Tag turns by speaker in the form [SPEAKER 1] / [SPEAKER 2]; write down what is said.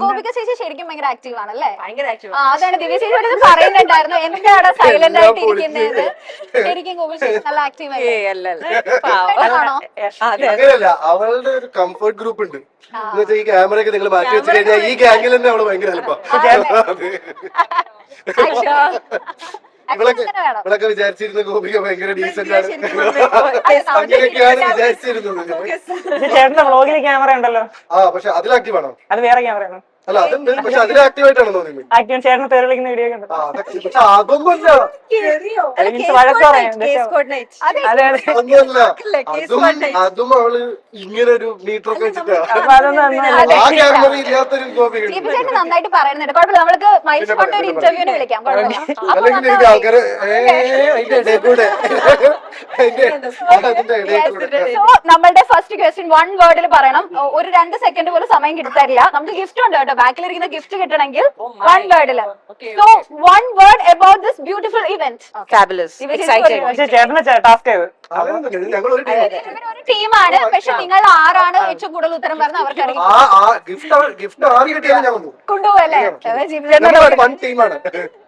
[SPEAKER 1] ഗോപിക ചേച്ചി ശരിക്കും ഭയങ്കര ആക്റ്റീവ് ആണല്ലേ?
[SPEAKER 2] ഭയങ്കര ആക്റ്റീവ്.
[SPEAKER 1] അതാണ് ദിവ്യ ചേച്ചി പറയുന്നുണ്ടായിരുന്നു എന്താണ് സൈലന്റ് ആയിട്ട് ഇരിക്കുന്നത്. ശരിക്കും ഗോപിക ചേച്ചി നല്ല ആക്റ്റീവ് ആണോ?
[SPEAKER 3] അങ്ങനെയല്ല, അവളുടെ ഒരു കംഫർട്ട് ഗ്രൂപ്പ് ഉണ്ട്. എന്നുവെച്ചാൽ ഈ ക്യാമറ ഒക്കെ നിങ്ങൾ മാറ്റി വെച്ച് കഴിഞ്ഞാൽ ഈ ഗാങ്ങിൽ തന്നെ അവള് ഭയങ്കര ഹെൽപ്പാ. ഇവളൊക്കെ വിചാരിച്ചിരുന്ന ഗോപിക ഭയങ്കര ഡീസന്റ് ആണ്, അങ്ങനെയൊക്കെയാണ് വിചാരിച്ചിരുന്നത്.
[SPEAKER 4] ചേട്ടന്റെ വ്ളോഗിൽ ക്യാമറ ഉണ്ടല്ലോ.
[SPEAKER 3] പക്ഷെ അതിൽ ആക്റ്റീവ് ആണോ?
[SPEAKER 4] അത് വേറെ ക്യാമറയാണോ?
[SPEAKER 3] അല്ല, അതുണ്ട്. പക്ഷെ അതിൽ ആക്റ്റീവ് ആയിട്ടാണോ തോന്നുന്നത്?
[SPEAKER 4] ആക്റ്റീവ് ചേട്ടന് പേര് വിളിക്കുന്ന വീഡിയോ ഒക്കെ ഉണ്ട്.
[SPEAKER 3] പക്ഷെ അതൊന്നുമല്ല, അതും അവള് ഇങ്ങനെ ഒരു മീറ്റർ ഒക്കെ വെച്ചിട്ടാ. ആ ക്യാമറ ഇല്ലാത്തൊരു ഗോപിക
[SPEAKER 1] നന്നായിട്ട് പറയുന്നുണ്ട്. കുഴപ്പമില്ല, നമ്മൾക്ക് മൈൽസ് കൊണ്ട് ഒരു ഇന്റർവ്യൂവിന് വിളിക്കാം.
[SPEAKER 3] അല്ലെങ്കിൽ എനിക്ക് ആൾക്കാര് അതിന്റെ ഇടയിൽ കൂടെ
[SPEAKER 1] നമ്മളുടെ ഫസ്റ്റ് ക്വസ്റ്റ്യൻ 1 വേർഡിൽ പറയണം. ഒരു 2 സെക്കൻഡ് പോലും സമയം കിട്ടില്ല. നമുക്ക് ഗിഫ്റ്റ് ഉണ്ട് കേട്ടോ, ബാക്കിലിരിക്കുന്ന ഗിഫ്റ്റ് കിട്ടണമെങ്കിൽ 1 വേർഡിൽ. So 1 word about this beautiful event.
[SPEAKER 2] Fabulous, excited.
[SPEAKER 4] ചേട്ടന് ടാസ്ക് ചെയ്ത്
[SPEAKER 3] ഞങ്ങളൊരു
[SPEAKER 1] ടീമാണ്, പക്ഷെ നിങ്ങൾ ആരാണ് ഏറ്റവും കൂടുതൽ ഉത്തരം പറഞ്ഞത് അവർക്കറിയാം.
[SPEAKER 3] ഗിഫ്റ്റ് ആര് കിട്ടിയാലും ഞാൻ
[SPEAKER 1] കൊണ്ടുപോകല്ലേ?
[SPEAKER 3] ടീമാണ്.